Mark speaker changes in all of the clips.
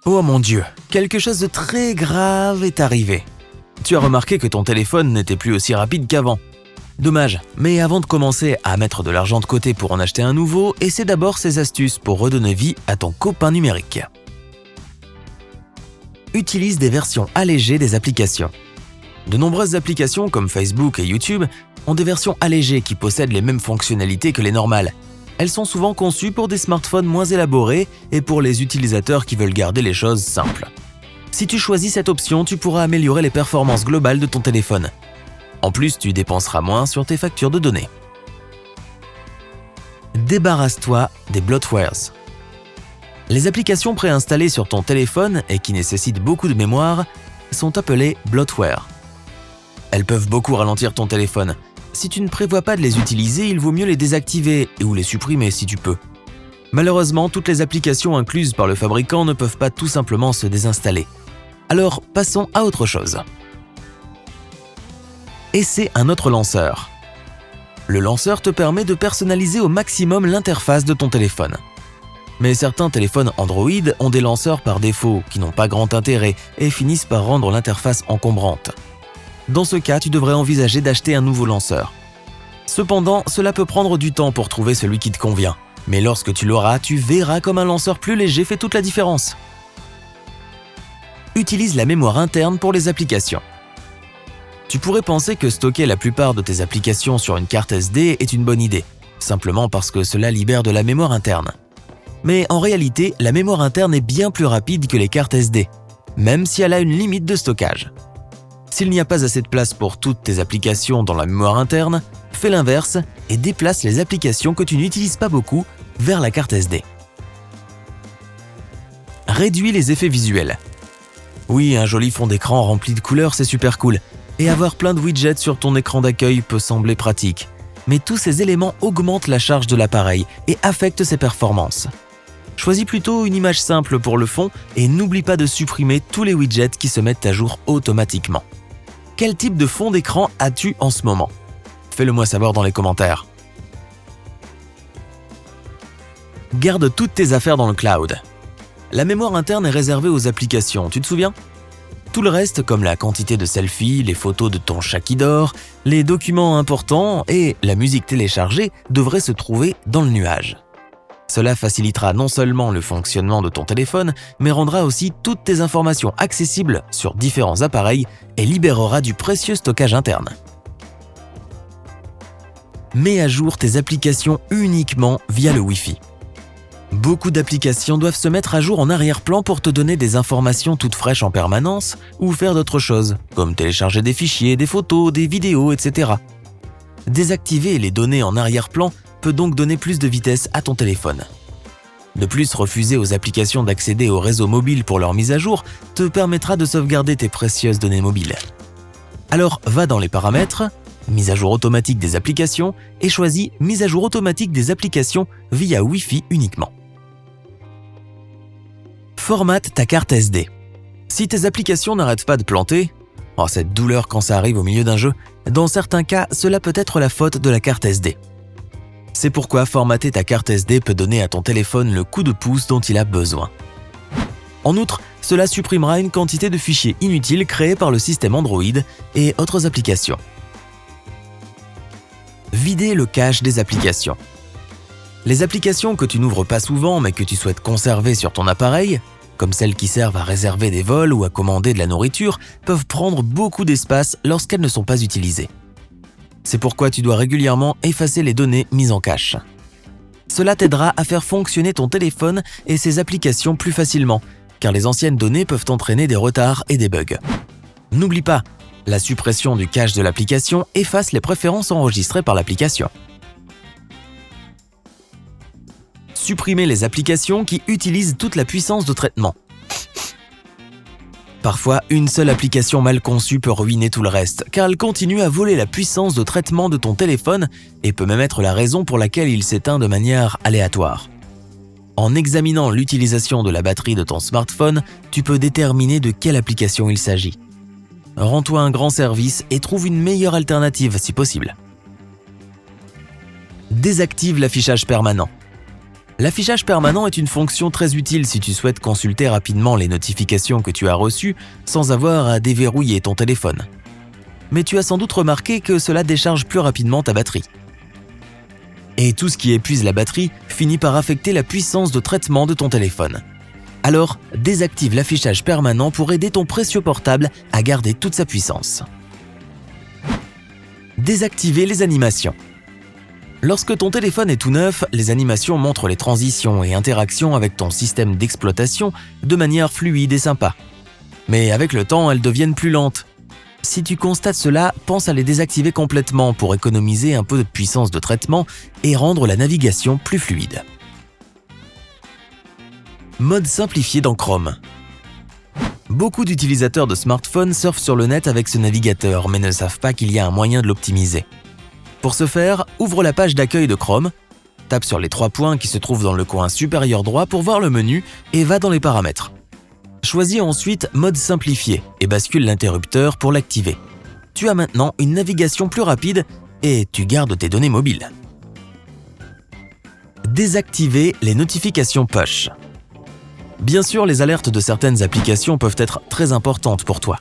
Speaker 1: Oh mon Dieu, quelque chose de très grave est arrivé. Tu as remarqué que ton téléphone n'était plus aussi rapide qu'avant. Dommage, mais avant de commencer à mettre de l'argent de côté pour en acheter un nouveau, essaie d'abord ces astuces pour redonner vie à ton copain numérique. Utilise des versions allégées des applications. De nombreuses applications comme Facebook et YouTube ont des versions allégées qui possèdent les mêmes fonctionnalités que les normales. Elles sont souvent conçues pour des smartphones moins élaborés et pour les utilisateurs qui veulent garder les choses simples. Si tu choisis cette option, tu pourras améliorer les performances globales de ton téléphone. En plus, tu dépenseras moins sur tes factures de données. Débarrasse-toi des bloatwares. Les applications préinstallées sur ton téléphone et qui nécessitent beaucoup de mémoire sont appelées bloatware. Elles peuvent beaucoup ralentir ton téléphone. Si tu ne prévois pas de les utiliser, il vaut mieux les désactiver ou les supprimer si tu peux. Malheureusement, toutes les applications incluses par le fabricant ne peuvent pas tout simplement se désinstaller. Alors, passons à autre chose. Essaie un autre lanceur. Le lanceur te permet de personnaliser au maximum l'interface de ton téléphone. Mais certains téléphones Android ont des lanceurs par défaut qui n'ont pas grand intérêt et finissent par rendre l'interface encombrante. Dans ce cas, tu devrais envisager d'acheter un nouveau lanceur. Cependant, cela peut prendre du temps pour trouver celui qui te convient. Mais lorsque tu l'auras, tu verras comme un lanceur plus léger fait toute la différence. Utilise la mémoire interne pour les applications. Tu pourrais penser que stocker la plupart de tes applications sur une carte SD est une bonne idée, simplement parce que cela libère de la mémoire interne. Mais en réalité, la mémoire interne est bien plus rapide que les cartes SD, même si elle a une limite de stockage. S'il n'y a pas assez de place pour toutes tes applications dans la mémoire interne, fais l'inverse et déplace les applications que tu n'utilises pas beaucoup vers la carte SD. Réduis les effets visuels. Oui, un joli fond d'écran rempli de couleurs, c'est super cool. Et avoir plein de widgets sur ton écran d'accueil peut sembler pratique. Mais tous ces éléments augmentent la charge de l'appareil et affectent ses performances. Choisis plutôt une image simple pour le fond et n'oublie pas de supprimer tous les widgets qui se mettent à jour automatiquement. Quel type de fond d'écran as-tu en ce moment ? Fais-le moi savoir dans les commentaires. Garde toutes tes affaires dans le cloud. La mémoire interne est réservée aux applications, tu te souviens ? Tout le reste, comme la quantité de selfies, les photos de ton chat qui dort, les documents importants et la musique téléchargée devraient se trouver dans le nuage. Cela facilitera non seulement le fonctionnement de ton téléphone, mais rendra aussi toutes tes informations accessibles sur différents appareils et libérera du précieux stockage interne. Mets à jour tes applications uniquement via le Wi-Fi. Beaucoup d'applications doivent se mettre à jour en arrière-plan pour te donner des informations toutes fraîches en permanence ou faire d'autres choses, comme télécharger des fichiers, des photos, des vidéos, etc. Désactiver les données en arrière-plan peut donc donner plus de vitesse à ton téléphone. De plus, refuser aux applications d'accéder au réseau mobile pour leur mise à jour te permettra de sauvegarder tes précieuses données mobiles. Alors, va dans les paramètres, mise à jour automatique des applications et choisis mise à jour automatique des applications via Wi-Fi uniquement. Formate ta carte SD. Si tes applications n'arrêtent pas de planter, cette douleur quand ça arrive au milieu d'un jeu, dans certains cas, cela peut être la faute de la carte SD. C'est pourquoi formater ta carte SD peut donner à ton téléphone le coup de pouce dont il a besoin. En outre, cela supprimera une quantité de fichiers inutiles créés par le système Android et autres applications. Vider le cache des applications. Les applications que tu n'ouvres pas souvent mais que tu souhaites conserver sur ton appareil, comme celles qui servent à réserver des vols ou à commander de la nourriture, peuvent prendre beaucoup d'espace lorsqu'elles ne sont pas utilisées. C'est pourquoi tu dois régulièrement effacer les données mises en cache. Cela t'aidera à faire fonctionner ton téléphone et ses applications plus facilement, car les anciennes données peuvent entraîner des retards et des bugs. N'oublie pas, la suppression du cache de l'application efface les préférences enregistrées par l'application. Supprimer les applications qui utilisent toute la puissance de traitement. Parfois, une seule application mal conçue peut ruiner tout le reste, car elle continue à voler la puissance de traitement de ton téléphone et peut même être la raison pour laquelle il s'éteint de manière aléatoire. En examinant l'utilisation de la batterie de ton smartphone, tu peux déterminer de quelle application il s'agit. Rends-toi un grand service et trouve une meilleure alternative si possible. Désactive l'affichage permanent. L'affichage permanent est une fonction très utile si tu souhaites consulter rapidement les notifications que tu as reçues sans avoir à déverrouiller ton téléphone. Mais tu as sans doute remarqué que cela décharge plus rapidement ta batterie. Et tout ce qui épuise la batterie finit par affecter la puissance de traitement de ton téléphone. Alors, désactive l'affichage permanent pour aider ton précieux portable à garder toute sa puissance. Désactiver les animations. Lorsque ton téléphone est tout neuf, les animations montrent les transitions et interactions avec ton système d'exploitation de manière fluide et sympa. Mais avec le temps, elles deviennent plus lentes. Si tu constates cela, pense à les désactiver complètement pour économiser un peu de puissance de traitement et rendre la navigation plus fluide. Mode simplifié dans Chrome. Beaucoup d'utilisateurs de smartphones surfent sur le net avec ce navigateur, mais ne savent pas qu'il y a un moyen de l'optimiser. Pour ce faire, ouvre la page d'accueil de Chrome, tape sur les 3 points qui se trouvent dans le coin supérieur droit pour voir le menu et va dans les paramètres. Choisis ensuite Mode simplifié et bascule l'interrupteur pour l'activer. Tu as maintenant une navigation plus rapide et tu gardes tes données mobiles. Désactiver les notifications push. Bien sûr, les alertes de certaines applications peuvent être très importantes pour toi.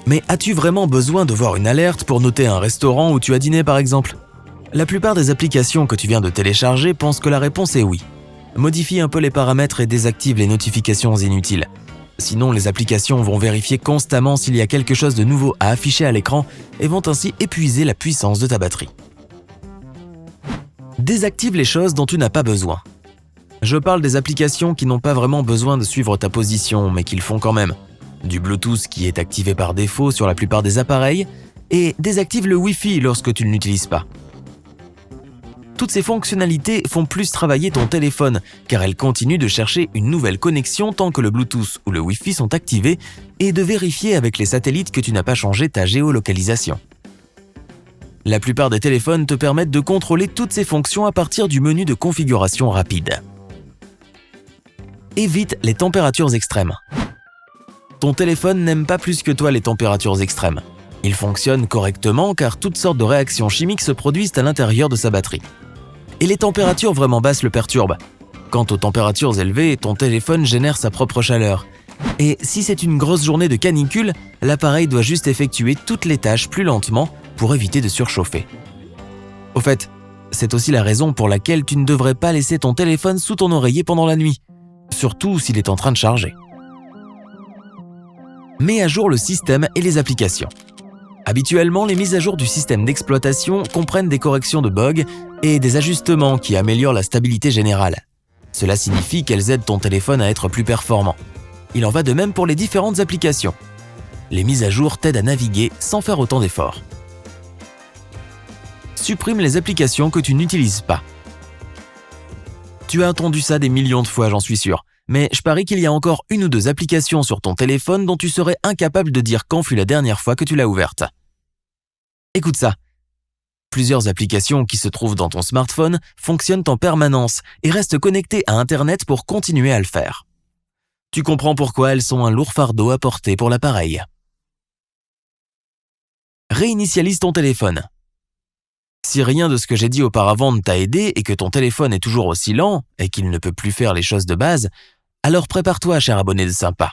Speaker 1: Mais as-tu vraiment besoin de voir une alerte pour noter un restaurant où tu as dîné par exemple? La plupart des applications que tu viens de télécharger pensent que la réponse est oui. Modifie un peu les paramètres et désactive les notifications inutiles. Sinon, les applications vont vérifier constamment s'il y a quelque chose de nouveau à afficher à l'écran et vont ainsi épuiser la puissance de ta batterie. Désactive les choses dont tu n'as pas besoin. Je parle des applications qui n'ont pas vraiment besoin de suivre ta position, mais qui le font quand même. Du Bluetooth qui est activé par défaut sur la plupart des appareils, et désactive le Wi-Fi lorsque tu ne l'utilises pas. Toutes ces fonctionnalités font plus travailler ton téléphone, car elles continuent de chercher une nouvelle connexion tant que le Bluetooth ou le Wi-Fi sont activés, et de vérifier avec les satellites que tu n'as pas changé ta géolocalisation. La plupart des téléphones te permettent de contrôler toutes ces fonctions à partir du menu de configuration rapide. Évite les températures extrêmes. Ton téléphone n'aime pas plus que toi les températures extrêmes. Il fonctionne correctement car toutes sortes de réactions chimiques se produisent à l'intérieur de sa batterie. Et les températures vraiment basses le perturbent. Quant aux températures élevées, ton téléphone génère sa propre chaleur. Et si c'est une grosse journée de canicule, l'appareil doit juste effectuer toutes les tâches plus lentement pour éviter de surchauffer. Au fait, c'est aussi la raison pour laquelle tu ne devrais pas laisser ton téléphone sous ton oreiller pendant la nuit, surtout s'il est en train de charger. Mets à jour le système et les applications. Habituellement, les mises à jour du système d'exploitation comprennent des corrections de bugs et des ajustements qui améliorent la stabilité générale. Cela signifie qu'elles aident ton téléphone à être plus performant. Il en va de même pour les différentes applications. Les mises à jour t'aident à naviguer sans faire autant d'efforts. Supprime les applications que tu n'utilises pas. Tu as entendu ça des millions de fois, j'en suis sûr. Mais je parie qu'il y a encore 1 ou 2 applications sur ton téléphone dont tu serais incapable de dire quand fut la dernière fois que tu l'as ouverte. Écoute ça. Plusieurs applications qui se trouvent dans ton smartphone fonctionnent en permanence et restent connectées à Internet pour continuer à le faire. Tu comprends pourquoi elles sont un lourd fardeau à porter pour l'appareil. Réinitialise ton téléphone. Si rien de ce que j'ai dit auparavant ne t'a aidé et que ton téléphone est toujours aussi lent et qu'il ne peut plus faire les choses de base, alors prépare-toi, cher abonné de Sympa.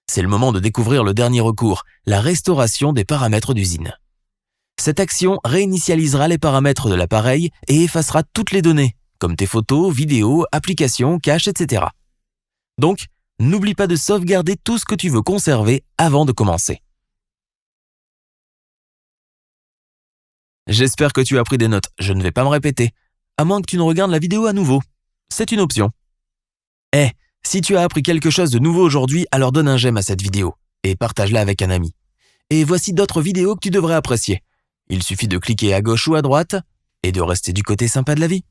Speaker 1: C'est le moment de découvrir le dernier recours, la restauration des paramètres d'usine. Cette action réinitialisera les paramètres de l'appareil et effacera toutes les données, comme tes photos, vidéos, applications, caches, etc. Donc, n'oublie pas de sauvegarder tout ce que tu veux conserver avant de commencer. J'espère que tu as pris des notes, je ne vais pas me répéter, à moins que tu ne regardes la vidéo à nouveau. C'est une option. Si tu as appris quelque chose de nouveau aujourd'hui, alors donne un j'aime à cette vidéo et partage-la avec un ami. Et voici d'autres vidéos que tu devrais apprécier. Il suffit de cliquer à gauche ou à droite et de rester du côté sympa de la vie.